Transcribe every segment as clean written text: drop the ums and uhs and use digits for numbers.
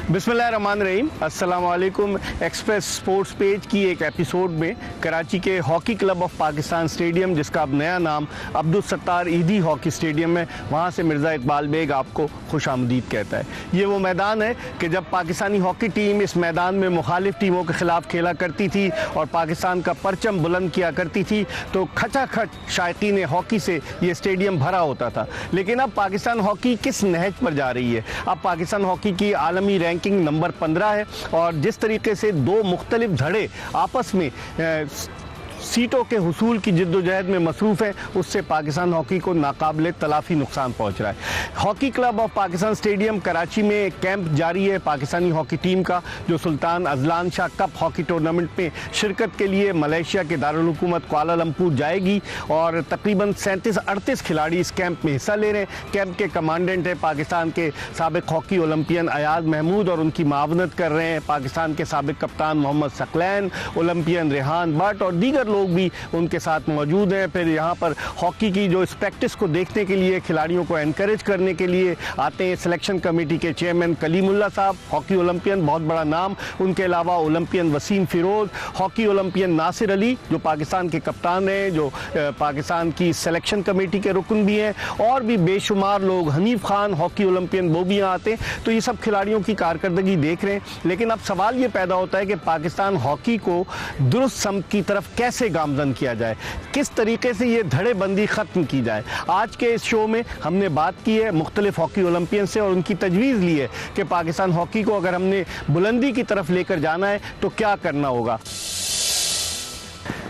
बिस्मिल्लाहिर्रहमानिर्रहीम, अस्सलाम वालेकुम। एक्सप्रेस स्पोर्ट्स पेज की एक एपिसोड में कराची के hockey club of Pakistan stadium, जिसका अब नया नाम अब्दुल सत्तार ईदी हॉकी स्टेडियम है, वहाँ से मिर्ज़ा इकबाल बेग आपको खुशामदीद कहता है। ये वो मैदान है कि जब पाकिस्तानी हॉकी टीम इस मैदान में मुखालिफ टीमों के ख़िलाफ़ खेला करती थी और पाकिस्तान का परचम बुलंद किया करती थी तो खचाखच शायकीन हॉकी से ये स्टेडियम भरा होता था। लेकिन अब पाकिस्तान हॉकी किस नहज पर जा रही है? अब पाकिस्तान हॉकी की आलमी रैंकिंग नंबर 15 है और जिस तरीके से दो मुख्तलिफ धड़े आपस में सीटों के हुसूल की जिद्दोजहद में मसरूफ़ हैं, उससे पाकिस्तान हॉकी को नाकाबिले तलाफ़ी नुकसान पहुँच रहा है। Hockey club of Pakistan stadium Karachi में कैंप जारी है पाकिस्तानी हॉकी टीम का, जो Sultan Azlan Shah cup hockey tournament में शिरकत के लिए मलेशिया के दारुल हुकूमत कुआलालंपुर जाएगी और तकरीबन 37-38 खिलाड़ी इस कैंप में हिस्सा ले रहे हैं। कैंप के कमांडेंट है पाकिस्तान के साबिक हॉकी ओलंपियन अयाज महमूद और उनकी मावनत कर रहे हैं पाकिस्तान के साबिक कप्तान मोहम्मद सकलैन, ओलंपियन रेहान भट्ट और दीगर लोग भी उनके साथ मौजूद हैं। फिर यहाँ पर हॉकी की जो इस प्रैक्टिस को देखने के लिए, खिलाड़ियों को एनकरेज करने के लिए आते हैं सिलेक्शन कमेटी के चेयरमैन कलीमुल्लाह साहब, हॉकी ओलंपियन, बहुत बड़ा नाम। उनके अलावा Olympian Wasim Firoz, hockey Olympian Nasir Ali जो पाकिस्तान के कप्तान हैं, जो पाकिस्तान की सिलेक्शन कमेटी के रुकन भी हैं, और भी बेशुमार लोग, हनीफ खान हॉकी ओलंपियन, वो भी यहाँ आते हैं। तो ये सब खिलाड़ियों की कारकर्दगी देख रहे हैं। लेकिन अब सवाल ये पैदा होता है कि पाकिस्तान हॉकी को दुरुस्त समत की तरफ कैसे गामजन किया जाए, किस तरीके से ये धड़ेबंदी ख़त्म की जाए। आज के इस शो में हमने बात की है मुख्तलिफ हॉकी ओलंपियन से और उनकी तजवीज़ ली है कि पाकिस्तान हॉकी को अगर हमने बुलंदी की तरफ लेकर जाना है तो क्या करना होगा।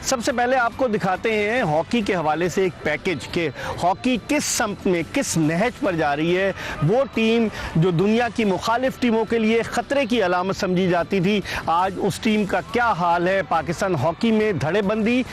सबसे पहले आपको दिखाते हैं हॉकी के हवाले से एक पैकेज के हॉकी किस समत में, किस नहज पर जा रही है। वो टीम जो दुनिया की मुखालिफ टीमों के लिए ख़तरे की अलामत समझी जाती थी, आज उस टीम का क्या हाल है। पाकिस्तान हॉकी में धड़ेबंदी,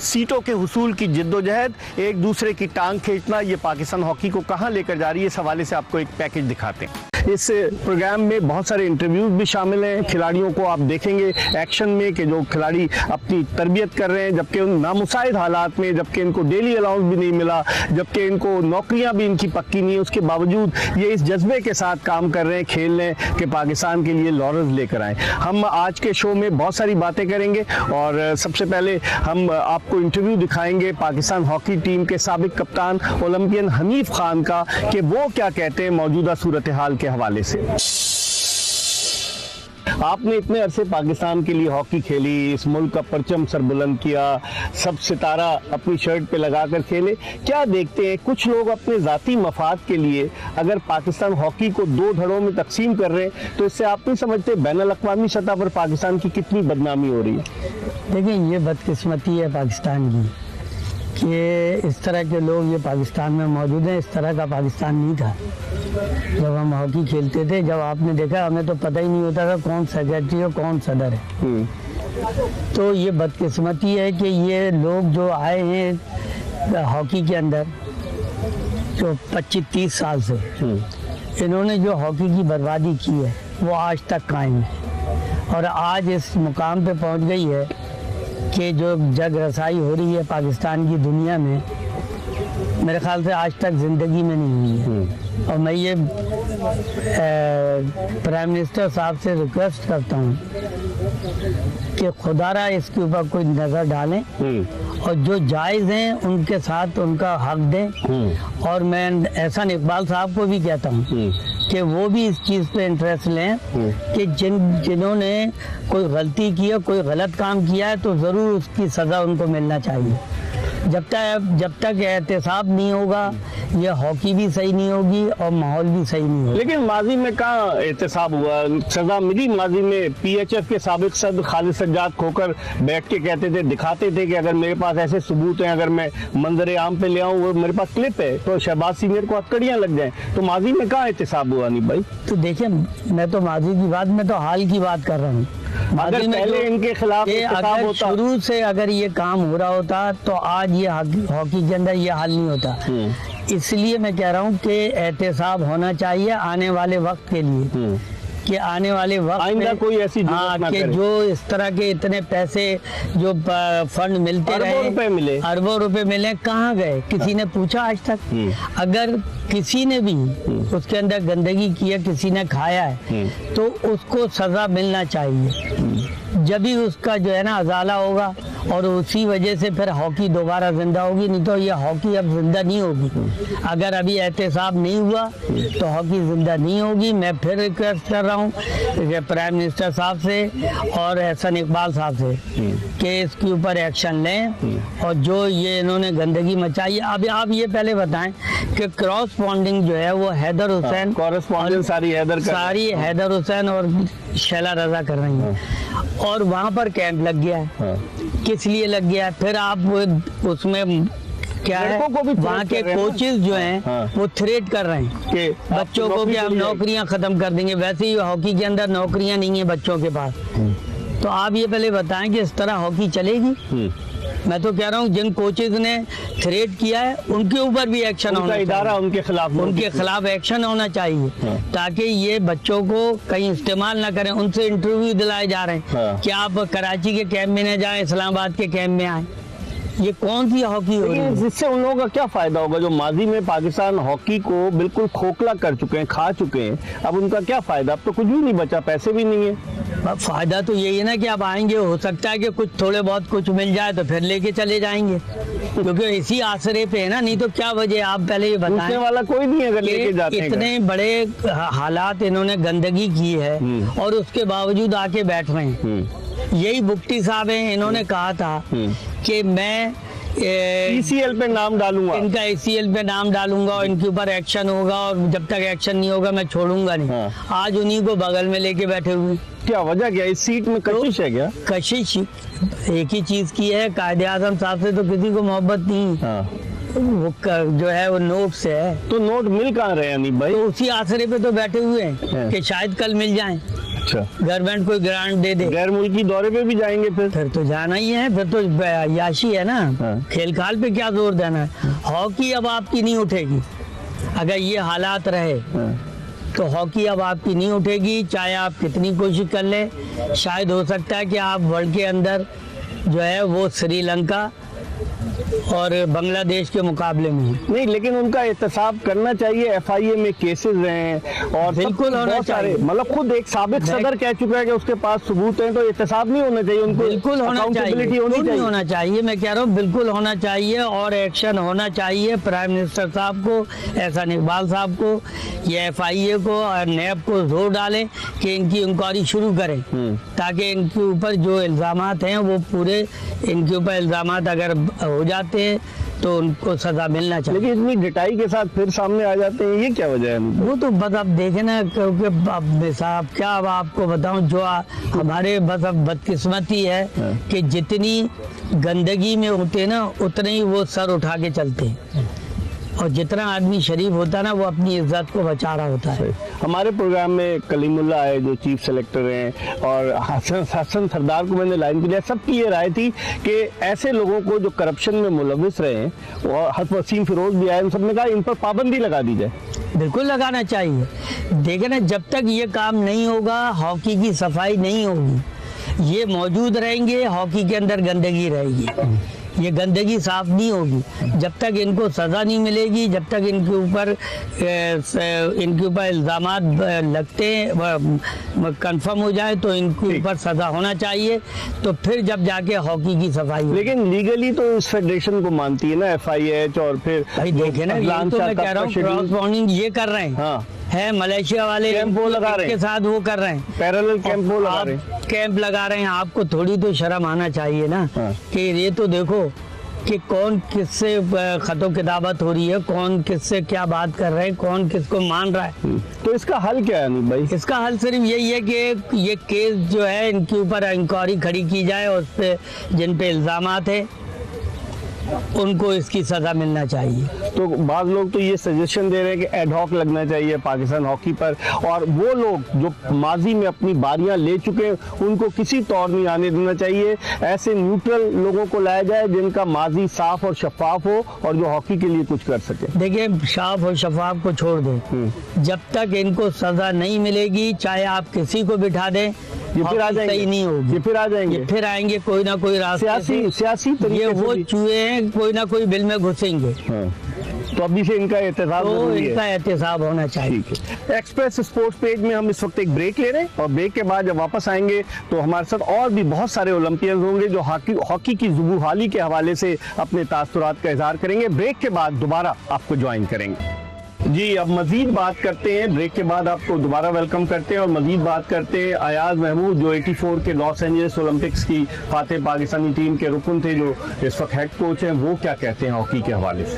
सीटों के हुसूल की जिद्दोजहद, एक दूसरे की टांग खींचना, ये पाकिस्तान हॉकी को कहाँ लेकर जा रही है, इस हवाले से आपको एक पैकेज दिखाते हैं। इस प्रोग्राम में बहुत सारे इंटरव्यूज भी शामिल हैं। खिलाड़ियों को आप देखेंगे एक्शन में कि जो खिलाड़ी अपनी तरबियत कर रहे हैं, जबकि उन नामुसाइद हालात में, जबकि इनको डेली अलाउंस भी नहीं मिला, जबकि इनको नौकरियां भी इनकी पक्की नहीं है, उसके बावजूद ये इस जज्बे के साथ काम कर रहे हैं, खेल रहे हैं कि पाकिस्तान के लिए लॉरेंस लेकर आए। हम आज के शो में बहुत सारी बातें करेंगे और सबसे पहले हम आपको इंटरव्यू दिखाएंगे पाकिस्तान हॉकी टीम के साबिक कप्तान ओलंपियन हनीफ खान का कि वो क्या कहते हैं मौजूदा सूरत हाल के हवाले से। आपने इतने अरसे पाकिस्तान के लिए हॉकी खेली, इस मुल्क का परचम सरबुलंद किया, सब सितारा अपनी शर्ट पे लगाकर खेले। क्या देखते हैं कुछ लोग अपने ज़ाती मफाद के लिए अगर पाकिस्तान हॉकी को दो धड़ों में तकसीम कर रहे हैं तो इससे आप नहीं समझते बैनुल-अक़वामी सतह पर पाकिस्तान की कितनी बदनामी हो रही है? देखिए, ये बदकिस्मती है पाकिस्तान की कि इस तरह के लोग ये पाकिस्तान में मौजूद हैं। इस तरह का पाकिस्तान नहीं था जब हम हॉकी खेलते थे। जब आपने देखा, हमें तो पता ही नहीं होता था कौन सेक्रेटरी और कौन सदर है। तो ये बदकिस्मती है कि ये लोग जो आए हैं हॉकी के अंदर जो 25-30 साल से, इन्होंने जो हॉकी की बर्बादी की है वो आज तक कायम है और आज इस मुकाम पे पहुंच गई है कि जो जग रसाई हो रही है पाकिस्तान की दुनिया में, मेरे ख्याल से आज तक ज़िंदगी में नहीं हुई है। और मैं ये प्राइम मिनिस्टर साहब से रिक्वेस्ट करता हूँ कि खुदारा इसके ऊपर कोई नज़र डालें और जो जायज़ हैं उनके साथ उनका हक दें। और मैं एहसान इकबाल साहब को भी कहता हूँ कि वो भी इस चीज़ पे इंटरेस्ट लें कि जिन्होंने कोई गलती की है, कोई गलत काम किया है, तो ज़रूर उसकी सज़ा उनको मिलना चाहिए। जब तक एहतसाब नहीं होगा, ये हॉकी भी सही नहीं होगी और माहौल भी सही नहीं होगा। लेकिन माजी में कहाँ एहतसाब हुआ, सजा मिली? माजी में PHF के साबिक सदर खालिद सज्जाद खोकर बैठ के कहते थे, दिखाते थे कि अगर मेरे पास ऐसे सबूत हैं, अगर मैं मंजर आम पे ले आऊँ, वो मेरे पास क्लिप है, तो शहबाज सीनियर को हथकड़ियाँ लग जाएं। तो माजी में कहाँ एहतसाब हुआ? नहीं भाई, तो देखिए, मैं तो माजी की बात में तो हाल की बात कर रहा हूँ। अगर पहले इनके खिलाफ अगर शुरू से अगर ये काम हो रहा होता तो आज ये हॉकी के अंदर ये हाल नहीं होता। इसलिए मैं कह रहा हूँ कि एहतसाब होना चाहिए आने वाले वक्त के लिए कि आने वाले वक्त आइंदा में कोई ऐसी जरूरत हाँ ना कि करे। जो इस तरह के इतने पैसे जो फंड मिलते अरबों रहे, रुपए मिले। अरबों रुपए मिले, कहाँ गए? किसी ने पूछा आज तक? अगर किसी ने भी उसके अंदर गंदगी की है, किसी ने खाया है, तो उसको सजा मिलना चाहिए। जब भी उसका जो है ना अजाला होगा, और उसी वजह से फिर हॉकी दोबारा जिंदा होगी, नहीं तो ये हॉकी अब जिंदा नहीं होगी। अगर अभी एहतसाब नहीं हुआ तो हॉकी जिंदा नहीं होगी। मैं फिर रिक्वेस्ट कर रहा हूँ प्राइम मिनिस्टर साहब से और एहसन इकबाल साहब से कि इसके ऊपर एक्शन लें, और जो ये इन्होंने गंदगी मचाई है। अभी आप ये पहले बताएं कि क्रॉस बॉन्डिंग जो है वो हैदर हुसैन, कॉरेस्पॉन्डेंट सारी हैदर हुसैन और शैला रजा कर रही हैं, और वहाँ पर कैंप लग गया है। किस लिए लग गया है? फिर आप उसमें क्या है, लड़कों को भी वहाँ के थ्रेट कर रहे हैं ना? कोचेस जो हैं वो थ्रेट कर रहे हैं कि बच्चों को कि हम नौकरियां खत्म कर देंगे। वैसे ही हॉकी के अंदर नौकरियां नहीं है बच्चों के पास। तो आप ये पहले बताएं कि इस तरह हॉकी चलेगी? मैं तो कह रहा हूँ जिन कोचेज ने थ्रेट किया है उनके ऊपर भी एक्शन होना चाहिए, इदारा उनके खिलाफ एक्शन होना चाहिए, ताकि ये बच्चों को कहीं इस्तेमाल ना करें। उनसे इंटरव्यू दिलाए जा रहे हैं कि आप कराची के कैंप में न जाएं, इस्लामाबाद के कैंप में आए। ये कौन सी हॉकी हो रही है? इससे उन लोगों का क्या फायदा होगा जो माजी में पाकिस्तान हॉकी को बिल्कुल खोखला कर चुके हैं, खा चुके हैं? अब उनका क्या फायदा? अब तो कुछ भी नहीं बचा, पैसे भी नहीं है। फायदा तो यही है ना कि आप आएंगे, हो सकता है कि कुछ थोड़े बहुत कुछ मिल जाए तो फिर लेके चले जाएंगे, क्योंकि इसी आसरे पे है ना। नहीं तो क्या वजह, आप पहले ये बताएं। पूछने वाला कोई नहीं अगर लेके जाते हैं। इतने बड़े हालात इन्होंने गंदगी की है और उसके बावजूद आके बैठ रहे हैं। यही बुक्टी साहब हैं, इन्होंने कहा था कि मैं ECL पे नाम डालूंगा, इनका ECL पे नाम डालूंगा और इनके ऊपर एक्शन होगा, और जब तक एक्शन नहीं होगा मैं छोड़ूंगा नहीं। आज उन्हीं को बगल में लेके बैठे हुए। क्या वजह क्या? इस सीट में कशिश है क्या? कशिश एक ही चीज की है, कायदे आजम साहब से तो किसी को मोहब्बत नहीं। वो जो है वो नोट से है। तो नोट मिल कहाँ रहे हैं अनीब भाई? तो उसी आसरे पे तो बैठे हुए हैं कि शायद कल मिल जाएं। अच्छा, गवर्नमेंट कोई ग्रांट दे दे। गैर मुल्की दौरे पे भी जाएंगे फिर तो जाना ही है, फिर तो याशी है ना। खेल खाल पे क्या जोर देना है? हॉकी अब आपकी नहीं उठेगी अगर ये हालात रहे। तो हॉकी अब आपकी नहीं उठेगी, चाहे आप कितनी कोशिश कर ले। शायद हो सकता है कि आप वर्ल्ड के अंदर जो है वो श्रीलंका और बांग्लादेश के मुकाबले में नहीं, लेकिन उनका एहतसाब करना चाहिए। FIA में केसेस हैं और बिल्कुल होना चाहिए। मतलब खुद एक साबिक सदर कह चुका है कि उसके पास सबूत हैं, तो एहतसाब नहीं होना चाहिए उनको? बिल्कुल होना चाहिए, नहीं होना चाहिए। मैं कह रहा हूँ बिल्कुल होना चाहिए और एक्शन होना चाहिए। प्राइम मिनिस्टर साहब को, एहसन इकबाल साहब को, ये FIA को और NAB को जोर डालें कि इनकी इंक्वायरी शुरू करें, ताकि इनके ऊपर जो इल्जामात हैं वो पूरे, इनके ऊपर इल्जामात अगर हो जाते हैं तो उनको सजा मिलना चाहिए। लेकिन इतनी डिटाई के साथ फिर सामने आ जाते हैं, ये क्या वजह है? वो तो बस अब देखे ना, क्योंकि अब साहब क्या अब आपको बताऊं, जो हमारे बस अब बदकिस्मती है कि जितनी गंदगी में होते हैं ना उतने ही वो सर उठा के चलते हैं, और जितना आदमी शरीफ होता है ना वो अपनी इज्जत को बचा रहा होता है। हमारे प्रोग्राम में कलीमुल्ला आए जो चीफ सेलेक्टर हैं, और हसन सरदार को मैंने लाइन किया। सबकी ये राय थी कि ऐसे लोगों को जो करप्शन में मुलविस रहे हैं, और वसीम फिरोज भी आए, उन सब ने कहा इन पर पाबंदी लगा दी जाए। बिल्कुल लगाना चाहिए। देखे ना, जब तक ये काम नहीं होगा, हॉकी की सफाई नहीं होगी, ये मौजूद रहेंगे, हॉकी के अंदर गंदगी रहेगी, ये गंदगी साफ नहीं होगी। जब तक इनको सज़ा नहीं मिलेगी, जब तक इनके ऊपर इल्ज़ामात लगते हैं, कंफर्म हो जाए तो इनके ऊपर सज़ा होना चाहिए, तो फिर जब जाके हॉकी की सफाई। लेकिन लीगली तो इस फेडरेशन को मानती है ना FIH, और फिर भाई देखे ना, ये तो मैं कह रहा हूँ क्रॉस बॉन्डिंग ये कर रहे हैं। है मलेशिया वाले कैंप वो लगा रहे हैं, के साथ वो कर रहे हैं, पैरेलल कैंप वो लगा रहे हैं, कैंप लगा रहे हैं। आपको थोड़ी तो शर्म आना चाहिए ना कि ये तो देखो कि कौन किससे खतो किताबत हो रही है, कौन किससे क्या बात कर रहे हैं, कौन किसको मान रहा है। तो इसका हल क्या है अनिल भाई? इसका हल सिर्फ यही है कि ये केस जो है इनके ऊपर इंक्वायरी खड़ी की जाए, और उस पे जिन पे इल्जामात है उनको इसकी सज़ा मिलना चाहिए। तो बाद लोग तो ये सजेशन दे रहे हैं कि एडहॉक लगना चाहिए पाकिस्तान हॉकी पर, और वो लोग जो माजी में अपनी बारियां ले चुके हैं उनको किसी तौर नहीं आने देना चाहिए। ऐसे न्यूट्रल लोगों को लाया जाए जिनका माजी साफ और शफाफ हो और जो हॉकी के लिए कुछ कर सके। देखिए, साफ और शफाफ को छोड़ दें, जब तक इनको सज़ा नहीं मिलेगी, चाहे आप किसी को बिठा दें, ये फिर आ हॉकी जाएंगे, सही नहीं होगी। ये फिर आ जाएंगे, ये फिर आएंगे कोई ना कोई रास्ते से। सियासी तरीके ये से वो भी। चूहे हैं, कोई ना कोई बिल में घुसेंगे। हाँ। तो अभी से इनका एहतसाब तो जरूरी है। इनका एहतसाब होना चाहिए। ठीक है। एक्सप्रेस स्पोर्ट्स पेज में हम इस वक्त एक ब्रेक ले रहे हैं, और ब्रेक के बाद जब वापस आएंगे तो हमारे साथ और भी बहुत सारे ओलंपियंस होंगे जो हॉकी की जुबूहाली के हवाले से अपने तासुरात का इजहार करेंगे। ब्रेक के बाद दोबारा आपको ज्वाइन करेंगे। जी, अब मजीद बात करते हैं, ब्रेक के बाद आपको दोबारा वेलकम करते हैं और मजीद बात करते हैं अयाज महमूद, जो 84 के लॉस एंजल्स ओलंपिक्स की फातेह पाकिस्तानी टीम के रुकन थे, जो इस वक्त हेड कोच हैं। वो क्या कहते हैं हॉकी के हवाले से।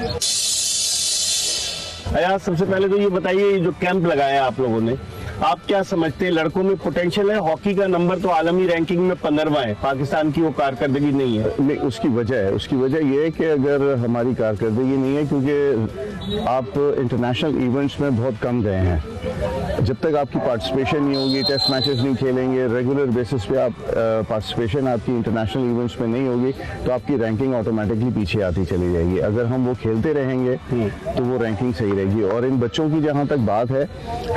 अयाज, सबसे पहले तो ये बताइए, ये जो कैंप लगाया आप लोगों ने, आप क्या समझते हैं लड़कों में पोटेंशियल है? हॉकी का नंबर तो आलमी रैंकिंग में 15वां है, पाकिस्तान की वो कारकर्दगी नहीं है। नहीं, उसकी वजह ये है कि अगर हमारी कारकर्दगी नहीं है, क्योंकि आप इंटरनेशनल इवेंट्स में बहुत कम गए हैं। जब तक आपकी पार्टिसिपेशन नहीं होगी, टेस्ट मैचेस नहीं खेलेंगे, रेगुलर बेसिस पे आप पार्टिसिपेशन आपकी इंटरनेशनल इवेंट्स में नहीं होगी, तो आपकी रैंकिंग ऑटोमेटिकली पीछे आती चली जाएगी। अगर हम वो खेलते रहेंगे तो वो रैंकिंग सही रहेगी। और इन बच्चों की जहाँ तक बात है,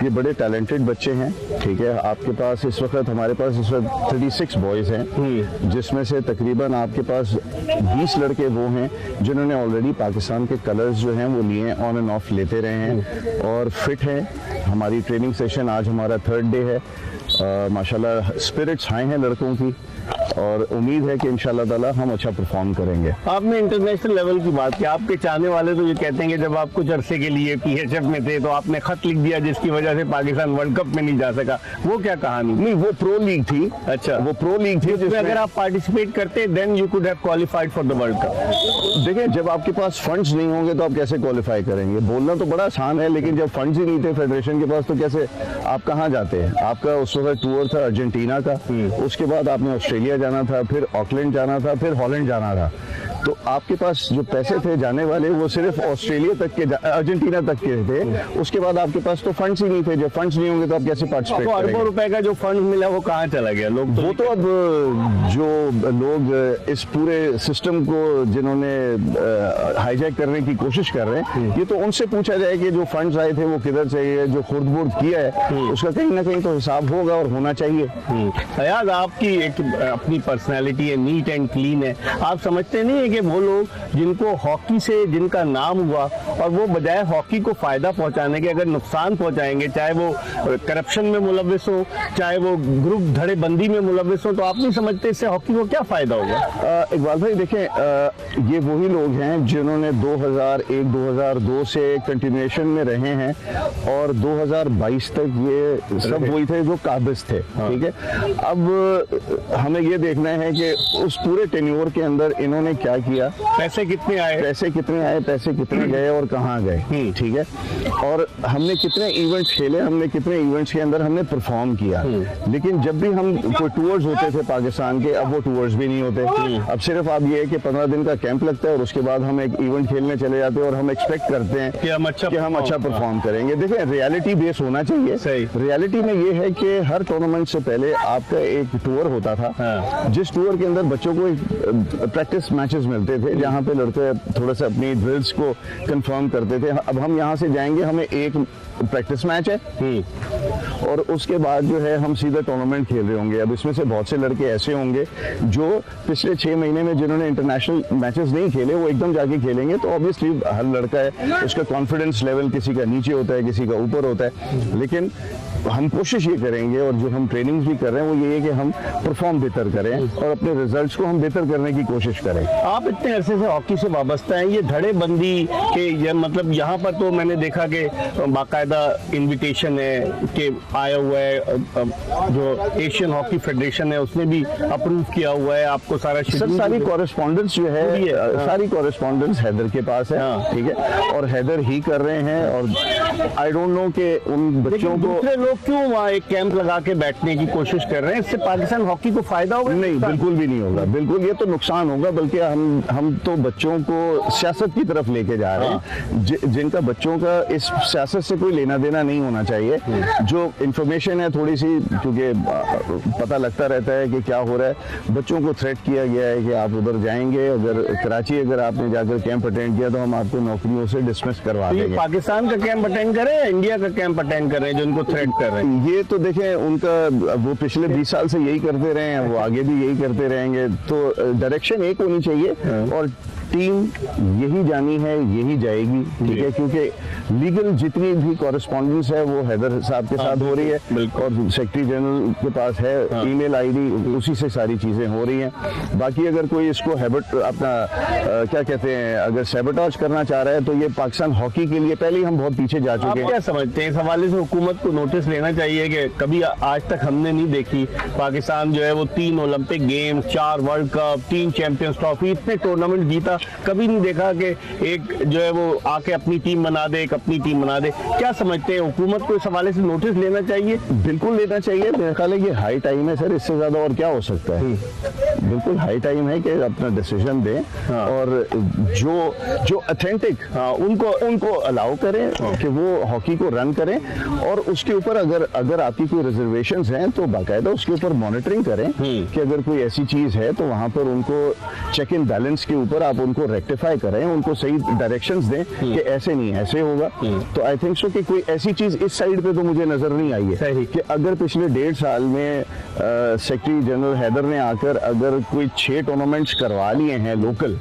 ये बड़े टैलेंटेड बच्चे हैं, ठीक है। आपके पास इस वक्त, हमारे पास इस वक्त 36 बॉयज़ हैं, जिसमें से तकरीबन आपके पास 20 लड़के वो हैं जिन्होंने ऑलरेडी पाकिस्तान के कलर्स जो हैं वो लिए, ऑन एंड ऑफ लेते रहे हैं और फिट हैं। हमारी ट्रेनिंग सेशन आज हमारा 3rd डे है। माशाल्लाह स्पिरिट्स हाई हैं लड़कों की, और उम्मीद है कि इंशाल्लाह ताला हम अच्छा परफॉर्म करेंगे। आपने इंटरनेशनल लेवल की बात की, आपके चाहने वाले तो ये कहते हैं कि जब आप कुछ अरसे के लिए PHF में थे तो आपने खत लिख दिया जिसकी वजह से पाकिस्तान वर्ल्ड कप में नहीं जा सका। वो क्या कहानी? नहीं, वो प्रो लीग थी। अच्छा, वो प्रो लीग थी जिसमें अगर आप पार्टिसिपेट करते then you could have qualified for the world cup. देखिए, जब आपके पास फंड्स नहीं होंगे तो आप कैसे क्वालिफाई करेंगे? बोलना तो बड़ा आसान है, लेकिन जब फंड्स ही नहीं थे फेडरेशन के पास तो कैसे आप कहाँ जाते हैं? आपका उस वक्त टूर था अर्जेंटीना का, उसके बाद आपने ऑस्ट्रेलिया जाना था, फिर ऑकलैंड जाना था, फिर हॉलैंड जाना था। तो आपके पास जो पैसे थे जाने वाले वो सिर्फ ऑस्ट्रेलिया तक के, अर्जेंटीना तक के थे। उसके बाद आपके पास तो फंड्स ही नहीं थे। जब फंड्स नहीं होंगे तो आप कैसे पार्टिसिपेट तो करेंगे? अरबों रुपए का जो फंड मिला वो कहाँ चला गया? लोग वो तो अब जो लोग इस पूरे सिस्टम को जिन्होंने हाईजैक करने की कोशिश कर रहे हैं, ये तो उनसे पूछा जाए कि जो फंड्स आए थे वो किधर से आए, जो खुर्द-बुर्द किया है उसका कहीं ना कहीं तो हिसाब होगा और होना चाहिए। फयाज, आपकी एक अपनी पर्सनैलिटी है, नीट एंड क्लीन है। आप समझते नहीं है कि वो लोग जिनको हॉकी से जिनका नाम हुआ और वो बजाय हॉकी को फायदा पहुंचाने के अगर नुकसान पहुंचाएंगे, चाहे वो करप्शन में मुलविस हो, चाहे वो ग्रुप धड़ेबंदी में मुलविस हो, तो आप नहीं समझते इससे हॉकी को क्या फायदा होगा? इकबाल भाई देखें, ये वही लोग हैं जिन्होंने 2001-2002 से कंटिन्यूएशन में रहे हैं और 2022 तक ये सब वही थे जो काबिज थे। ठीक है, अब हमें ये देखना है कि उस पूरे टेन्योर के अंदर इन्होंने क्या किया, पैसे कितने आए, पैसे कितने गए और कहाँ गए। ठीक है, और हमने कितने इवेंट्स खेले, हमने कितने इवेंट्स के अंदर हमने परफॉर्म किया। लेकिन जब भी हम कोई टूर्स होते थे पाकिस्तान के, अब वो टूर्स भी नहीं होते। अब सिर्फ अब ये है कि 15 दिन का कैंप लगता है और उसके बाद हम एक इवेंट खेलने चले जाते हैं और हम एक्सपेक्ट करते हैं कि हम अच्छा परफॉर्म करेंगे। देखिए, रियलिटी बेस होना चाहिए। सही। रियलिटी में ये है कि हर टूर्नामेंट से पहले आपका एक टूर होता था, जिस टूर के अंदर बच्चों को प्रैक्टिस मैचेस मिलते थे जहाँ पे लड़के थोड़ा सा अपनी ड्रिल्स को कंफर्म करते थे। अब हम यहाँ से जाएंगे, हमें एक प्रैक्टिस मैच है और उसके बाद जो है हम सीधा टूर्नामेंट खेल रहे होंगे। अब इसमें से बहुत से लड़के ऐसे होंगे जो पिछले 6 महीने में जिन्होंने इंटरनेशनल मैचेस नहीं खेले वो एकदम जाके खेलेंगे। तो ऑब्वियसली हर लड़का है, उसका कॉन्फिडेंस लेवल किसी का नीचे होता है, किसी का ऊपर होता है। लेकिन हम कोशिश ये करेंगे और जो हम ट्रेनिंग्स भी कर रहे हैं वो ये है कि हम परफॉर्म बेहतर करें और अपने रिजल्ट्स को हम बेहतर करने की कोशिश करें। आप इतने अरसे से हॉकी से वाबस्ता हैं, ये धड़ेबंदी के ये मतलब यहाँ पर तो मैंने देखा कि बाकायदा इनविटेशन है कि आया हुआ है, जो एशियन हॉकी फेडरेशन है उसने भी अप्रूव किया हुआ है आपको सारा सर। सारी कॉरेस्पॉन्डेंस जो है सारी कॉरेस्पॉन्डेंस हैदर के पास है। ठीक है, और हैदर ही कर रहे हैं और आई डोंट नो कि उन बच्चों को दूसरे लोग क्यों वहाँ एक कैंप लगा के बैठने की कोशिश कर रहे हैं। इससे पाकिस्तान हॉकी को फायदा होगा? नहीं, बिल्कुल भी नहीं होगा। बिल्कुल, ये तो नुकसान होगा। बल्कि हमने हम तो बच्चों को सियासत की तरफ लेके जा रहे हैं, जिनका बच्चों का इस सियासत से कोई लेना देना नहीं होना चाहिए। जो इंफॉर्मेशन है थोड़ी सी, क्योंकि पता लगता रहता है कि क्या हो रहा है, बच्चों को थ्रेट किया गया है कि आप उधर जाएंगे, अगर कराची अगर आपने जाकर कैंप अटेंड किया तो हम आपको नौकरियों से डिसमिस करवा ये देंगे। पाकिस्तान का कैंप अटेंड कर रहे हैं, इंडिया का कैंप अटेंड कर रहे हैं जो इनको थ्रेट कर रहे हैं? ये तो देखें, उनका वो पिछले 20 साल से यही करते रहे हैं, वो आगे भी यही करते रहेंगे। तो डायरेक्शन एक होनी चाहिए और टीम यही जानी है, यही जाएगी, ठीक है, क्योंकि लीगल जितनी भी कॉरेस्पॉन्डेंस है वो हैदर साहब के साथ हो रही है और सेक्रेटरी जनरल के पास है ईमेल आईडी, उसी से सारी चीजें हो रही हैं। बाकी अगर कोई इसको हैबिट अपना क्या कहते हैं, अगर सैबोटाज करना चाह रहा है तो ये पाकिस्तान हॉकी के लिए पहले ही हम बहुत पीछे जा आप चुके हैं। क्या समझते हैं इस हवाले से? हुकूमत को नोटिस लेना चाहिए कि कभी आज तक हमने नहीं देखी पाकिस्तान जो है वो 3 Olympic game, 4 world cup, 3 champions trophy, इतने टूर्नामेंट जीता, कभी नहीं देखा कि एक जो है वो आके अपनी टीम बना दे, एक अपनी टीम बना दे। क्या समझते हैं, हुकूमत को इस हवाले से नोटिस लेना चाहिए? बिल्कुल लेना चाहिए। मेरे ख्याल है ये हाई टाइम है सर, इससे ज्यादा और क्या हो सकता है। बिल्कुल हाई टाइम है कि अपना डिसीजन दें और जो ऑथेंटिक उनको अलाउ करें कि वो हॉकी को रन करें, और उसके ऊपर अगर आपकी कोई रिजर्वेशंस हैं तो बाकायदा उसके ऊपर मॉनिटरिंग करें कि अगर कोई ऐसी चीज है तो वहां पर उनको चेक इन बैलेंस के ऊपर आप उनको रेक्टिफाई करें, उनको सही डायरेक्शंस दें कि ऐसे नहीं ऐसे होगा। तो आई थिंक सो कि कोई ऐसी चीज इस साइड पे तो मुझे नजर नहीं आई है कि अगर पिछले 1.5 साल में सेक्रेटरी जनरल हैदर ने आकर अगर कोई 6 टूर्नामेंट्स करवा लिए हैं लोकल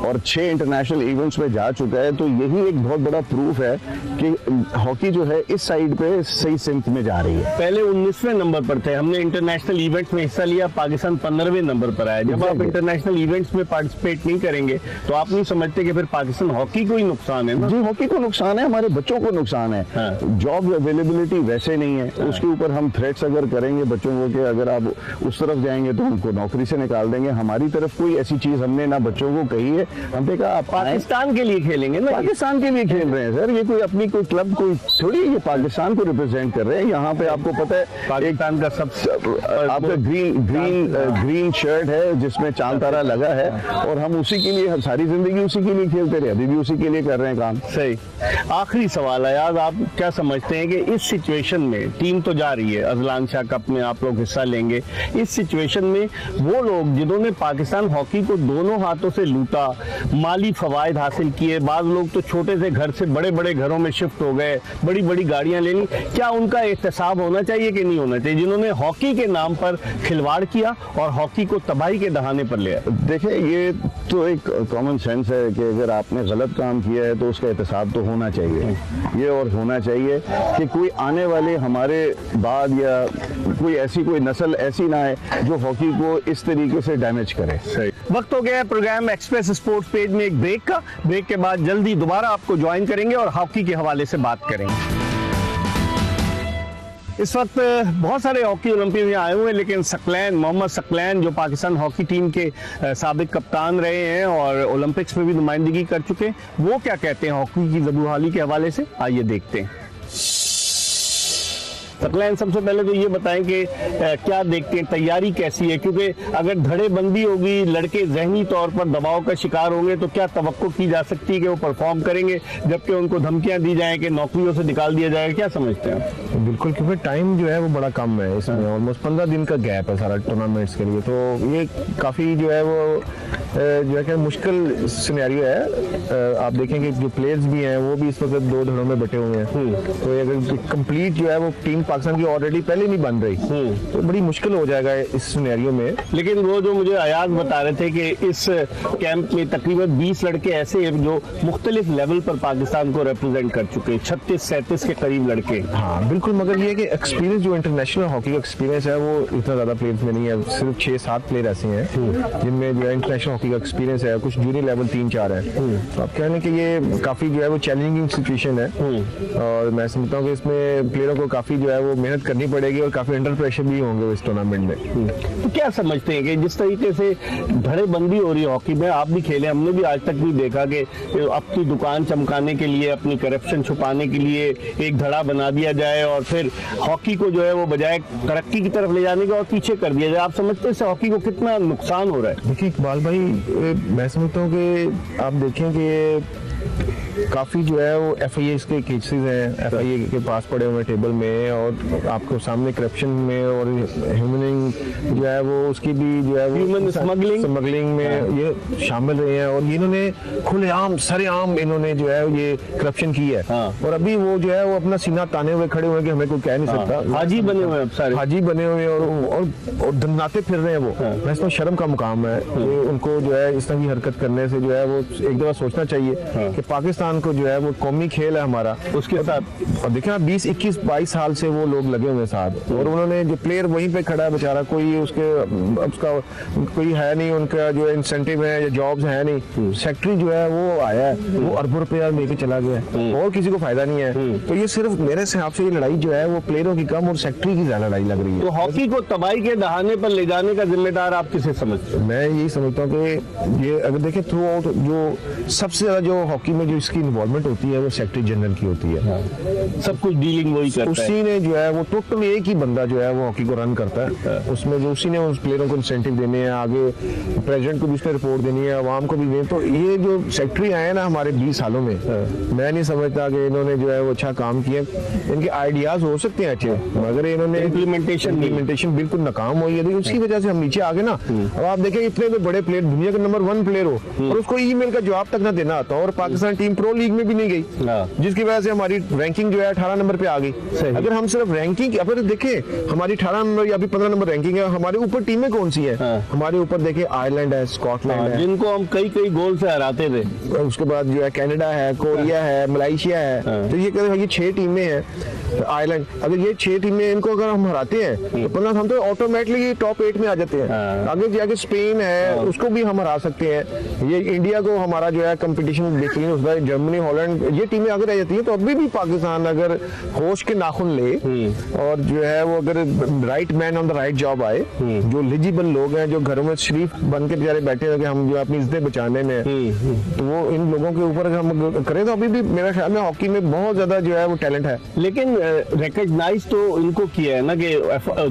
और 6 इंटरनेशनल इवेंट्स में जा चुका है, तो यही एक बहुत बड़ा प्रूफ है कि हॉकी जो है इस साइड पे सही सिमत में जा रही है। पहले 19वें नंबर पर थे, हमने इंटरनेशनल इवेंट्स में हिस्सा लिया, पाकिस्तान 15वें नंबर पर आया। जब आप इंटरनेशनल इवेंट्स में पार्टिसिपेट नहीं करेंगे तो आप नहीं समझते कि फिर पाकिस्तान हॉकी को ही नुकसान है ना? जी, हॉकी को नुकसान है, हमारे बच्चों को नुकसान है। जॉब अवेलेबिलिटी वैसे नहीं है, उसके ऊपर हम थ्रेट्स अगर करेंगे बच्चों को कि अगर आप उस तरफ जाएंगे तो हमको नौकरी से निकाल देंगे, हमारी तरफ कोई ऐसी चीज हमने ना बच्चों को कही है। हमने कहा आप पाकिस्तान के लिए खेलेंगे ना, पाकिस्तान के लिए खेल रहे हैं सर, ये कोई अपनी कोई क्लब कोई थोड़ी, ये पाकिस्तान को रिप्रेजेंट कर रहे हैं। यहाँ पे आपको पता है पाकिस्तान का आपका ग्रीन शर्ट है जिसमें चांद तारा लगा है और हम उसी के लिए सारी जिंदगी उसी के लिए खेलते रहे, अभी भी उसी के लिए कर रहे हैं काम। सही। आखिरी सवाल है यार, आप क्या समझते हैं कि इस सिचुएशन में टीम तो जा रही है, अजलान शाह कप में आप लोग हिस्सा लेंगे, इस सिचुएशन में वो लोग जिन्होंने पाकिस्तान हॉकी को दोनों हाथों से लूटा, माली फवायद हासिल किए, बाद लोग तो छोटे से घर से बड़े बड़े घरों में शिफ्ट हो गए, बड़ी बड़ी गाड़ियां ले ली, क्या उनका एहतसाब होना चाहिए कि नहीं होना चाहिए, जिन्होंने हॉकी के नाम पर खिलवाड़ किया और हॉकी को तबाही के दहाने पर ले आए? देखिए, ये तो एक कॉमन सेंस है कि अगर आपने गलत काम किया है तो उसका एहतसाब तो होना चाहिए। ये और होना चाहिए कि कोई आने वाले हमारे बाद या कोई ऐसी कोई नस्ल ऐसी ना है जो हॉकी को इस तरीके से डैमेज करे। सही। वक्त हो गया है प्रोग्राम एक्सप्रेस स्पोर्ट्स पेज में एक ब्रेक का। ब्रेक के बाद जल्दी दोबारा आपको ज्वाइन करेंगे और हॉकी के हवाले से बात करेंगे। इस वक्त बहुत सारे हॉकी ओलंपिक में आए हुए हैं, लेकिन सकलैन, मोहम्मद सकलैन जो पाकिस्तान हॉकी टीम के साबिक कप्तान रहे हैं और ओलंपिक्स में भी नुमाइंदगी कर चुके हैं, वो क्या कहते हैं हॉकी की ज़बूहाली के हवाले से, आइए देखते हैं। सकलैन, सबसे पहले तो ये बताएं कि क्या देखते हैं, तैयारी कैसी है, क्योंकि अगर धड़ेबंदी होगी, लड़के जहनी तौर पर दबाव का शिकार होंगे तो क्या तवक्को की जा सकती है कि वो परफॉर्म करेंगे, जबकि उनको धमकियां दी जाएं कि नौकरियों से निकाल दिया जाएगा, क्या समझते हैं? बिल्कुल, क्योंकि टाइम जो है वो बड़ा कम है, इसमें ऑलमोस्ट 15 दिन का गैप है सारा टूर्नामेंट्स के लिए, तो ये काफ़ी जो है वो जो है कि मुश्किल सिनेरियो है। आप देखेंगे जो प्लेयर्स भी हैं वो भी इस वक्त 2 धड़ों में बटे हुए हैं, तो अगर कंप्लीट जो है वो टीम पाकिस्तान की ऑलरेडी पहले नहीं बन रही, तो बड़ी मुश्किल हो जाएगा इस सिनेरियो में। लेकिन वो जो मुझे अयाज बता रहे थे कि इस कैंप में तकरीबन 20 लड़के ऐसे हैं जो मुख्तलिफ लेवल पर पाकिस्तान को रिप्रेजेंट कर चुके हैं, 36-37 के करीब लड़के। हाँ बिल्कुल, मगर ये कि एक्सपीरियंस जो इंटरनेशनल हॉकी का एक्सपीरियंस है वो इतना ज़्यादा प्लेयर्स में नहीं है, सिर्फ 6-7 प्लेयर ऐसे हैं जिनमें जो है इंटरनेशनल हॉकी का एक्सपीरियंस है, कुछ जूनियर लेवल 3-4 है। तो आप कह रहे हैं कि ये काफ़ी जो है वो चैलेंजिंग सिचुएशन है और मैं समझता हूँ कि इसमें प्लेयरों को काफ़ी जो है वो मेहनत करनी पड़ेगी और काफी अंडर प्रेशर भी होंगे इस टूर्नामेंट में। तो क्या समझते हैं कि जिस तरीके से धड़ेबंदी हो रही है हॉकी में, आप भी खेले, हमने भी आज तक नहीं देखा कि अपनी दुकान चमकाने के लिए, अपनी करप्शन छुपाने के लिए एक धड़ा बना दिया जाए और फिर हॉकी को जो है वो बजाय तरक्की की तरफ ले जाने के और पीछे कर दिया जाए। आप समझते हैं इससे हॉकी को कितना नुकसान हो रहा है? देखिए इकबाल भाई, मैं समझता हूँ कि आप देखें कि काफ़ी जो है वो FIA के केसेस हैं, FIA के पास पड़े हुए टेबल में, और आपको सामने करप्शन में और ह्यूमनिंग जो है वो उसकी भी जो है ह्यूमन स्मगलिंग में ये शामिल रहे हैं, और इन्होंने खुलेआम सरेआम इन्होंने जो है ये करप्शन की है। और अभी वो जो है वो अपना सीना ताने हुए खड़े हुए कि हमें कोई कह नहीं सकता। हाजी बने हुए हैं सारे, हाजी बने हुए और धन्नाते फिर रहे हैं वो। मैं इसमें शर्म का मुकाम है कि उनको जो है इस तरह की हरकत करने से जो है वो एक दफा सोचना चाहिए कि पाकिस्तान को जो है वो कौमी खेल है हमारा, उसके साथ। और देखिए ना 20, 21, 22 साल से वो लोग लगे हुए साथ, और उन्होंने जो प्लेयर वहीं पे खड़ा है बेचारा, कोई उसका कोई है नहीं, उनका जो इंसेंटिव है या जॉब्स है नहीं। सेक्रेटरी जो है वो आया है, वो अरबों रुपया लेके चला गया है और किसी को फायदा नहीं है। तो ये सिर्फ मेरे हिसाब से ये लड़ाई जो है वो प्लेयरों की कम और सेक्रेटरी की ज्यादा लड़ाई लग रही है। तो हॉकी को तबाही के दहाने पर ले जाने का जिम्मेदार आप किसे समझते हैं? मैं यही समझता हूँ कि ये अगर देखें थ्रू आउट जो सबसे ज्यादा जो हॉकी में जो इसकी इन्वॉल्वमेंट होती है वो सेक्रेटरी जनरल की होती है। सब कुछ डीलिंग वही करता है। उसी ने जो है वो टोटल एक ही बंदा जो है वो हॉकी को रन करता है। उसमें जो उसी ने उस प्लेयरों को इंसेंटिव देने हैं, आगे प्रेसिडेंट को भी उसने रिपोर्ट देनी है, आवाम को भी देनी। तो ये जो सेक्रेटरी आए ना हमारे 20 सालों में, मैं नहीं समझता कि इन्होंने जो है वो अच्छा काम किया। इनके आइडियाज हो सकते हैं अच्छे, मगर इन्होंने इम्प्लीमेंटेशन बिल्कुल नाकाम हुई है। उसकी वजह से हम नीचे आ गए ना। अब आप देखें इतने तो बड़े प्लेयर, दुनिया का नंबर 1 प्लेयर हो और उसको ईमेल का जवाब तक ना देना आता, और पाकिस्तान टीम प्रो लीग में भी नहीं गई, जिसकी वजह से हमारी रैंकिंग जो है 18 नंबर पे आ गई। अगर हम सिर्फ रैंकिंग, अगर देखें हमारी 18 नंबर या 15 नंबर रैंकिंग है, हमारे ऊपर टीमें कौन सी है? हमारे ऊपर देखिए आयरलैंड है, स्कॉटलैंड है, जिनको हम कई गोल से हराते थे। उसके बाद जो है कनाडा है, कोरिया है, मलेशिया है। तो ये 6 टीमें हैं। आयरलैंड, अगर ये 6 टीमें इनको अगर हम हराते हैं तो 15 हम तो ऑटोमेटिकली टॉप 8 में आ जाते हैं। आगे जाके स्पेन है, उसको भी हम हरा सकते हैं। ये इंडिया को हमारा जो है कंपटीशन बेहतरीन होता है, जर्मनी, हॉलैंड, ये टीमें अगर रह जाती है तो अभी भी पाकिस्तान अगर होश के नाखून ले और जो है वो अगर right man on the right job आए, जो एलिजिबल लोग हैं, जो घरों में शरीफ बन के बेचारे बैठे हैं कि हम जो अपनी इज्जतें बचाने में, तो वो इन लोगों के ऊपर हम करें तो अभी भी मेरा ख्याल में हॉकी में बहुत ज्यादा जो है वो टैलेंट है। लेकिन रिकॉग्नाइज तो इनको किया है ना कि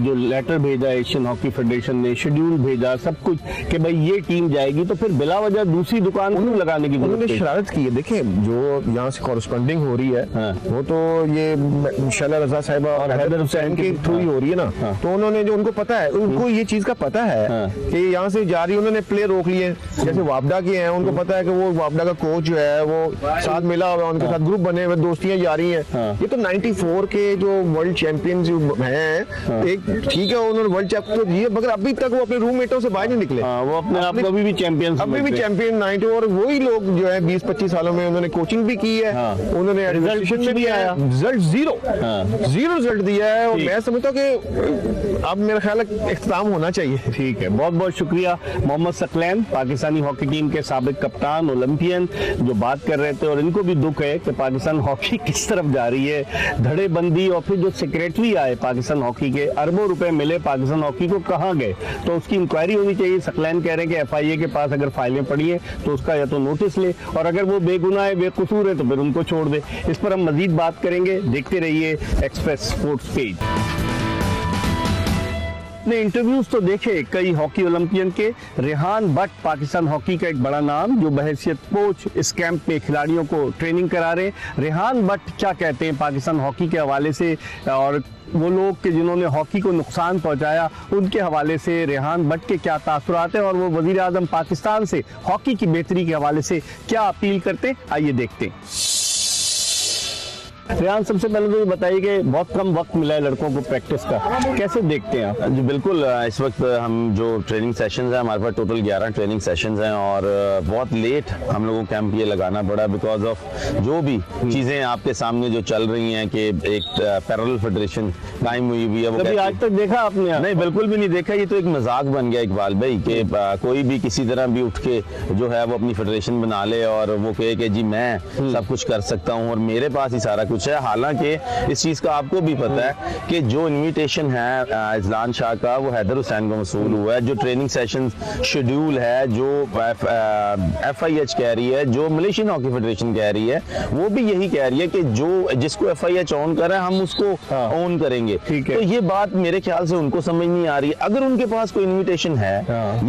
जो लेटर भेजा एशियन हॉकी फेडरेशन ने, शेड्यूल भेजा, सब कुछ कि भाई ये टीम जाएगी, तो फिर बिला वजह दूसरी दुकान क्यों लगाने की जरूरत? उन्होंने शरारत की है। देखिए जो यहाँ से कॉरेस्पॉन्डिंग हो रही है वो तो ये शैला रजा साहिबा और हैदर हुसैन के थ्रू ही हो रही है ना। तो उन्होंने जो उनको पता है, उनको ये चीज का पता है कि यहाँ से जा रही है, उन्होंने प्लेयर रोक लिए। जैसे वापडा के हैं, उनको पता है कि वो वापडा का कोच जो है वो साथ मिला हुआ, उनके साथ ग्रुप बने हुए, दोस्तियां जारी हैं। ये तो 94 के जो वर्ल्ड चैंपियन हैं, एक ठीक है उन्होंने वर्ल्ड चैंपियन दिए, मगर अभी तक वो अपने रूममेटों से बाहर नहीं निकले। वो अपने आप को अभी भी चैंपियन 90, और वही लोग जो है 20-25 सालों में उन्होंने कोचिंग भी की है, उन्होंने रिजल्ट भी आया, रिजल्ट जीरो रिजल्ट दिया है। और मैं समझता हूँ कि अब मेरा ख्याल है इख्तिताम होना चाहिए। ठीक है, बहुत बहुत शुक्रिया मोहम्मद सकलैन, पाकिस्तानी हॉकी टीम के साबिक कप्तान, ओलंपियन, जो बात कर रहे थे। और इनको भी दुख है कि पाकिस्तान हॉकी किस तरफ जा रही है, धड़ेबंदी, और फिर जो सेक्रेटरी आए पाकिस्तान हॉकी के, अरबों रुपए मिले पाकिस्तान हॉकी को, कहाँ गए? तो उसकी इंक्वायरी होनी चाहिए। सकलैन कह रहे हैं कि FIA के पास अगर फाइलें पड़ी है तो उसका या तो नोटिस ले, और अगर वो बेगुनाह है, बेकसूर है, तो फिर उनको छोड़ दे। इस पर हम मजीद बात करेंगे। देखते रहिए एक्सप्रेस स्पोर्ट्स पेज। ने इंटरव्यूज तो देखे कई हॉकी ओलंपियन के। रेहान भट्ट पाकिस्तान हॉकी का एक बड़ा नाम, जो बहैसियत कोच इस कैंप में खिलाड़ियों को ट्रेनिंग करा रहे। रेहान भट्ट क्या कहते हैं पाकिस्तान हॉकी के हवाले से, और वो लोग के जिन्होंने हॉकी को नुकसान पहुंचाया उनके हवाले से रेहान भट्ट के क्या तासुरात हैं, और वो वजीर आज़म पाकिस्तान से हॉकी की बेहतरी के हवाले से क्या अपील करते हैं, आइए देखते हैं। रेहान, सबसे पहले तो ये बताइए कि बहुत कम वक्त मिला है लड़कों को प्रैक्टिस का, कैसे देखते हैं आप? जी बिल्कुल, इस वक्त हम जो ट्रेनिंग सेशंस हैं, हमारे पास टोटल 11 ट्रेनिंग सेशंस हैं, और बहुत लेट हम लोगों को कैंप ये लगाना पड़ा बिकॉज ऑफ जो भी चीज़ें आपके सामने जो चल रही हैं कि एक पैरेलल फेडरेशन कायम हुई हुई है। वो कभी आज तक देखा आपने? नहीं, बिल्कुल भी नहीं देखा। ये तो एक मजाक बन गया इकबाल भाई कि कोई भी किसी तरह भी उठ के जो है वो अपनी फेडरेशन बना ले और वो कहे कि जी मैं सब कुछ कर सकता हूँ और मेरे पास ही सारा कुछ है। हालांकि इस चीज़ का आपको भी पता है कि जो इनविटेशन है इजलान शाह का वो हैदर हुसैन को मसूल हुआ है, जो ट्रेनिंग सेशन शेड्यूल है, जो FIH कह रही है, जो मलेशियन हॉकी फेडरेशन कह रही है, वो भी यही कह रही है कि जो जिसको FIH ऑन कर रहा है हम उसको ऑन करेंगे। तो ये बात मेरे ख्याल से उनको समझ नहीं आ रही है। अगर उनके पास कोई इनविटेशन है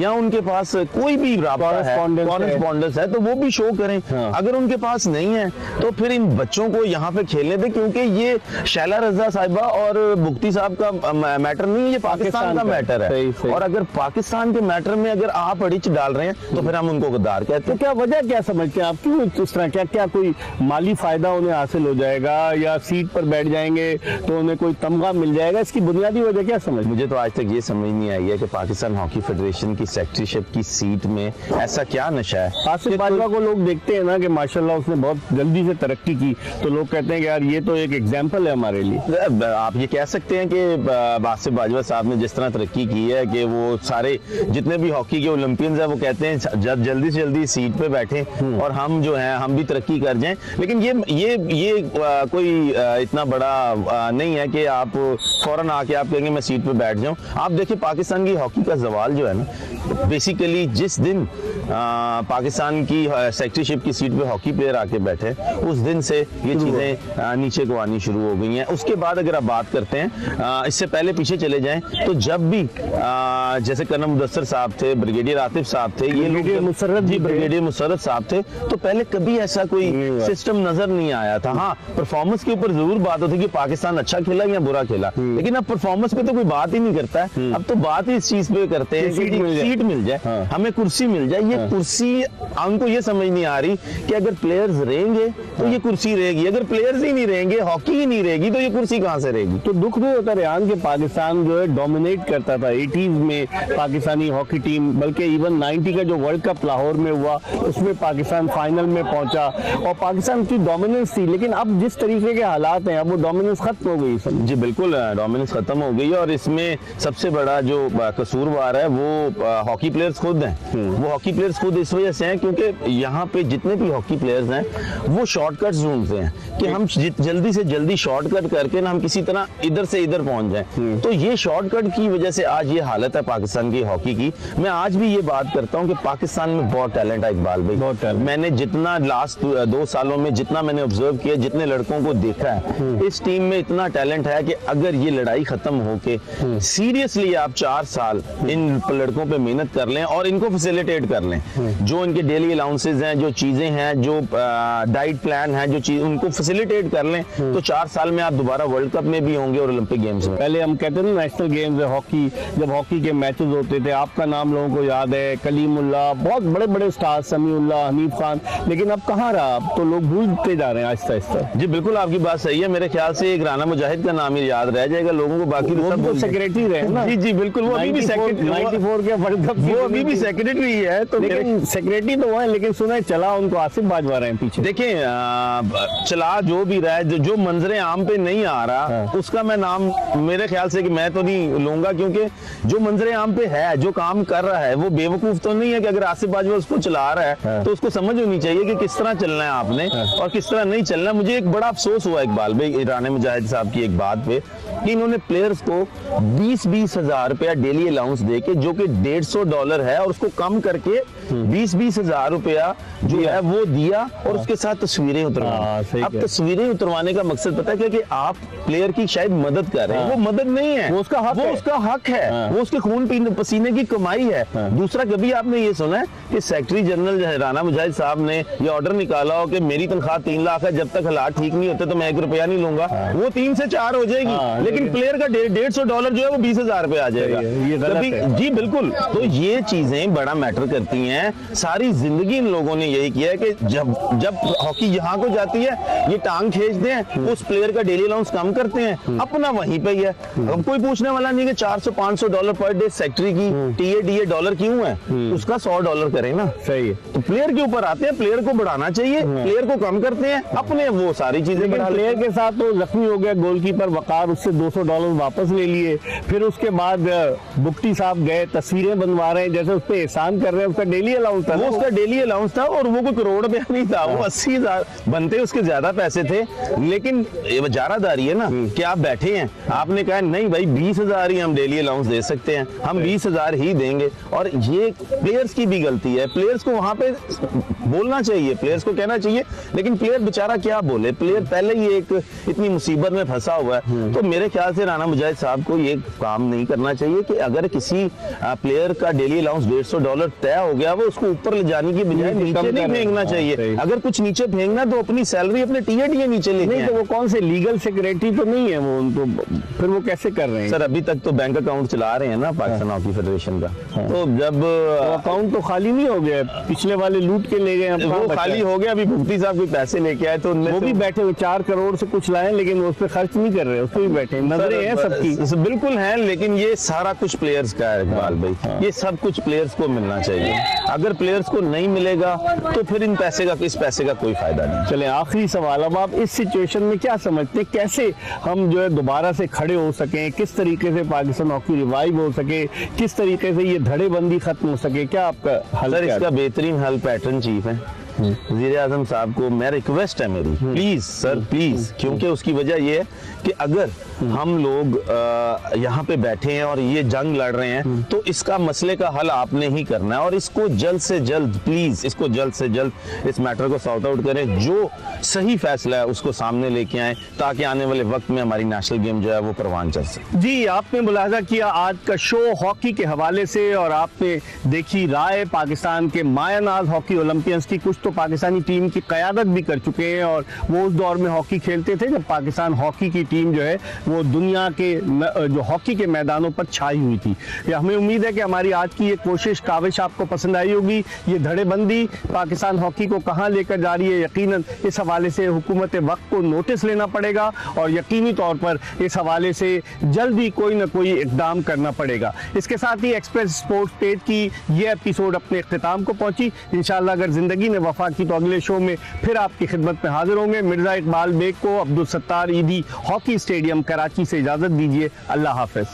या उनके पास कोई भी कॉरेस्पॉन्डेंस है तो वो भी शो करें। अगर उनके पास नहीं है तो फिर इन बच्चों को यहाँ पे खेलने दें, क्योंकि ये शैला रजा साहिबा और मुफ्ती साहब का मैटर नहीं है, ये पाकिस्तान का मैटर है। और अगर पाकिस्तान के मैटर में अगर आप अड़िच डाल रहे हैं तो फिर हम उनको गद्दार कहते हैं। तो क्या वजह क्या समझते हैं आप, क्यों इस तरह? क्या कोई माली फायदा उन्हें हासिल हो जाएगा या सीट पर बैठ जाएंगे तो उन्हें कोई तमगा मिल जाएगा? इसकी बुनियादी वजह क्या समझ? मुझे तो आज तक ये समझ नहीं आई है कि पाकिस्तान हॉकी फेडरेशन की सेक्रेटरीशिप की सीट में ऐसा क्या नशा है। आसिफ बाजवा को लोग देखते हैं ना कि माशाल्लाह उसने बहुत जल्दी से तरक्की की, तो लोग कहते हैं कि यार ये तो एक एग्जाम्पल है हमारे लिए। आप ये कह सकते हैं कि आसिफ बाजवा साहब ने जिस तरह तरक्की की है कि वो सारे जितने भी हॉकी के ओलंपियंस हैं वो कहते हैं जब जल्दी से जल्दी सीट पे बैठे और हम जो हैं हम भी तरक्की कर जाएं। लेकिन ये कोई इतना बड़ा नहीं है कि आप फौरन आके आप कहेंगे मैं सीट पे बैठ जाऊं। आप देखिए पाकिस्तान की हॉकी का जवाल जो है ना, बेसिकली जिस दिन पाकिस्तान की सेक्रेटरीशिप की सीट पे हॉकी प्लेयर आके बैठे उस दिन से ये चीजें नीचे को आनी शुरू हो गई हैं। उसके बाद अगर आप बात करते हैं इससे पहले पीछे चले जाएं तो जब भी जैसे कर्नल मुदस्सर साहब थे, ब्रिगेडियर आतिफ साहब थे, ये ब्रिगेडियर मुशर्रफ साहब थे, तो पहले कभी ऐसा कोई सिस्टम नजर नहीं आया था। हाँ, परफॉर्मेंस के ऊपर जरूर बात होती कि पाकिस्तान अच्छा खेला या बुरा खेला, लेकिन अब परफॉर्मेंस पे तो कोई बात ही नहीं करता है। अब तो बात ही इस चीज पे करते हैं कि सीट मिल जाए, हमें कुर्सी मिल जाए। ये कुर्सी हमको ये समझ नहीं आ रही कि अगर प्लेयर्स रहेंगे तो ये कुर्सी रहेगी, अगर प्लेयर्स ही नहीं रहेंगे, हॉकी ही नहीं रहेगी, तो ये कुर्सी कहां से रहेगी? तो दुख भी होता रेहान कि पाकिस्तान जो है डोमिनेट करता था 80s में पाकिस्तानी हॉकी टीम, बल्कि इवन 90 का जो वर्ल्ड कप लाहौर में हुआ उसमें पाकिस्तान फाइनल में पहुंचा और पाकिस्तान की डोमिनेंस थी। लेकिन अब जिस तरीके के हालात हैं अब वो डोमिनेंस खत्म हो गई। जी बिल्कुल, डोमिनेंस खत्म हो गई है और इसमें सबसे बड़ा जो कसूरवार है वो हॉकी प्लेयर्स खुद हैं। वो हॉकी प्लेयर्स खुद इस वजह से हैं क्योंकि यहाँ पे जितने भी हॉकी प्लेयर्स हैं वो शॉर्टकट्स ढूंढते हैं कि हम जल्दी से जल्दी शॉर्टकट करके ना हम किसी तरह इधर से इधर पहुंच जाएं। तो ये शॉर्टकट की वजह से आज ये हालत है पाकिस्तान की हॉकी की। मैं आज भी ये बात करता हूँ कि पाकिस्तान में बहुत टैलेंट है इकबाल भाई। मैंने जितना लास्ट 2 सालों में जितना मैंने ऑब्जर्व किया, जितने लड़कों को देखा है, इस टीम में इतना टैलेंट है कि अगर ये लड़ाई खत्म होके सीरियसली आप 4 साल इन लड़कों पे मेहनत कर लें और इनको फैसिलिटेट कर लें, जो इनके डेली अलाउंसेस हैं, जो चीजें हैं, जो डाइट प्लान है, जो चीज उनको फैसिलिटेट कर लें, तो 4 साल में आप दोबारा वर्ल्ड कप में भी होंगे और ओलंपिक गेम्स में। पहले हम कहते थे नेशनल गेम्स है हॉकी, जब हॉकी के मैचेस होते थे, आपका नाम लोगों को याद है, कलीमुल्ला, बहुत बड़े बड़े स्टार, समीउल्लाह, हनीफ खान, लेकिन अब कहाँ रहा? अब तो लोग भूलते जा रहे हैं आहिस्ता आहिस्ता। जी बिल्कुल, आपकी बात सही है। मेरे ख्याल से एक राना मुजाहिद का नाम ही याद रह जाएगा लोगों को, बाकी सब सेक्रेटरी रहे ना। जी जी बिल्कुल, वो अभी भी 94 के वर्ल्ड कप वो अभी भी सेक्रेटरी है। तो सेक्रेटरी तो वो है, लेकिन सुना है चला उनको आसिफ बाजवा रहे हैं पीछे। देखिए चला जो भी रहा है, जो मंजरे आम पे नहीं आ रहा उसका मैं नाम मेरे ख्याल से कि मैं तो नहीं लूंगा, क्योंकि जो मंजरे आम पे है, जो काम कर रहा है, वो बेवकूफ तो नहीं है कि अगर आसिफ बाजवा उसको चला रहा है तो उसको समझ होनी चाहिए कि किस तरह चलना है आपने और किस तरह नहीं चलना। मुझे एक बड़ा अफसोस हुआ इकबाल भाई राना मुजाहिद साहब की एक बात पे कि इन्होंने प्लेयर्स को 20-20 हजार रुपया डेली अलाउंस दे के, जो कि $150 है, और उसको कम करके 20-20 हजार रुपया जो है वो दिया और उसके साथ तस्वीरें उतरवाई। अब तस्वीरें उतरवाने का मकसद पता है क्या? कि आप प्लेयर की शायद मदद कर रहे हैं, वो मदद नहीं है, वो उसका हक है, वो उसके खून पसीने की कमाई है। दूसरा, कभी आपने ये सुना है कि सेक्रेटरी जनरल राना मुजाहिद साहब ने ये ऑर्डर निकाला हो कि मेरी तनख्वाह 3 लाख है, जब तक हालात ठीक नहीं होते तो मैं 1 रुपया नहीं लूंगा? वो 3 से 4 हो जाएगी, लेकिन प्लेयर का $150 जो है वो 20 हजार रुपया आ जाएगा। जी बिल्कुल, तो ये चीजें बड़ा मैटर करती हैं। सारी जिंदगी इन लोगों ने यही किया है कि जब हॉकी यहाँ को जाती है ये टांग खींचते हैं, उस प्लेयर का डेली अलाउंस कम करते हैं, अपना वहीं पे ही है। अब कोई पूछने वाला नहीं कि $400-500 पर डे सेक्रेटरी की TA डॉलर क्यों है, उसका $100 करें ना। सही है, तो प्लेयर के ऊपर आते हैं, प्लेयर को बढ़ाना चाहिए, प्लेयर को कम करते हैं, अपने वो सारी चीजें बढ़ा। प्लेयर के साथ तो जख्मी हो गया गोलकीपर वकार, उससे $200 वापस ले लिए। फिर उसके बाद बुक्टी साहब गए, तस्वीरें बनवा रहे हैं, जैसे उस पर एहसान कर रहे हैं, उसका डेली अलाउंस था, वो उसका डेली अलाउंस था और वो कोई करोड़ रुपया नहीं था, वो 80,000 बनते उसके ज्यादा पैसे थे। लेकिन ये वजारादारी है ना कि आप बैठे हैं, आपने कहा नहीं भाई 20,000 ही हम डेली अलाउंस दे सकते हैं, हम 20,000 ही देंगे। और ये प्लेयर्स की भी गलती है, प्लेयर्स को वहां पे बोलना चाहिए, प्लेयर्स को कहना चाहिए, लेकिन प्लेयर बेचारा क्या बोले, प्लेयर पहले ही एक इतनी मुसीबत में फंसा हुआ है। तो मेरे ख्याल से राना मुजाहिद साहब को ये काम नहीं करना चाहिए कि अगर किसी प्लेयर का डेली अलाउंस $150 तय हो गया, वो उसको ऊपर ले जाने की बजाय नीचे नहीं फेंकना चाहिए। अगर कुछ नीचे फेंकना तो अपनी सैलरी अपने टीए नीचे लेके नहीं, तो वो कौन से लीगल सेक्रेटरी तो नहीं है वो, उनको फिर वो कैसे कर रहे हैं? सर अभी तक तो बैंक अकाउंट चला रहे हैं ना पाकिस्तान हॉकी फेडरेशन का, तो जब अकाउंट तो खाली नहीं हो गया, पिछले वाले लूट के ले गए, अब कहाँ वो बचा खाली है? हो गया, अभी भुगती साहब कोई पैसे लेके आए तो उनमें वो से- भी बैठे हुए 4 करोड़ से कुछ लाए, लेकिन वो उस पर खर्च नहीं कर रहे, उस पर भी बैठे हैं, नजरें हैं सबकी। बिल्कुल है, लेकिन ये सारा कुछ प्लेयर्स का है इकबाल भाई, ये सब कुछ प्लेयर्स को मिलना चाहिए। अगर प्लेयर्स को नहीं मिलेगा तो फिर इस पैसे का कोई फायदा नहीं। चले आखिरी सवाल, अब आप इस सिचुएशन में क्या समझते हैं, कैसे हम जो है दोबारा से खड़े हो सकें, किस तरीके से पाकिस्तान हॉकी रिवाइव हो सके, किस तरीके से ये धड़ेबंदी खत्म हो सके, क्या आपका हल? सर क्या इसका बेहतरीन हल पैटर्न चीफ है वज़ीर आज़म साहब को, मैं रिक्वेस्ट है मेरी, प्लीज सर प्लीज, क्योंकि उसकी वजह ये है कि अगर हम लोग यहाँ पे बैठे हैं और ये जंग लड़ रहे हैं तो इसका मसले का हल आपने ही करना है, और इसको जल्द से जल्द प्लीज इसको जल्द से जल्द इस मैटर को सॉर्ट आउट करें, जो सही फैसला है उसको सामने लेके आए, ताकि आने वाले वक्त में हमारी नेशनल गेम जो है वो परवान चढ़ सके। जी, आपने मुलाहजा किया आज का शो हॉकी के हवाले से, और आपने देखी राय पाकिस्तान के मायानाज हॉकी ओलंपियंस की। कुछ तो पाकिस्तानी टीम की क़यादत भी कर चुके हैं, और वो उस दौर में हॉकी खेलते थे जब पाकिस्तान हॉकी की टीम जो है वो दुनिया के जो हॉकी के मैदानों पर छाई हुई थी। हमें उम्मीद है कि हमारी आज की ये कोशिश, काविश आपको पसंद आई होगी। ये धड़ेबंदी पाकिस्तान हॉकी को कहाँ लेकर जा रही है, यकीनन इस हवाले से हुकूमत वक्त को नोटिस लेना पड़ेगा, और यकीनी तौर पर इस हवाले से जल्दी कोई ना कोई इकदाम करना पड़ेगा। इसके साथ ही एक्सप्रेस स्पोर्ट्स पेज की ये एपिसोड अपने इख्तिताम को पहुंची। इंशाअल्लाह अगर जिंदगी ने वफा की तो अगले शो में फिर आपकी खिदमत में हाजिर होंगे। मिर्जा इकबाल बेग को अब्दुल सत्तार ईदी हॉकी स्टेडियम कराची से इजाजत दीजिए। अल्लाह हाफिज।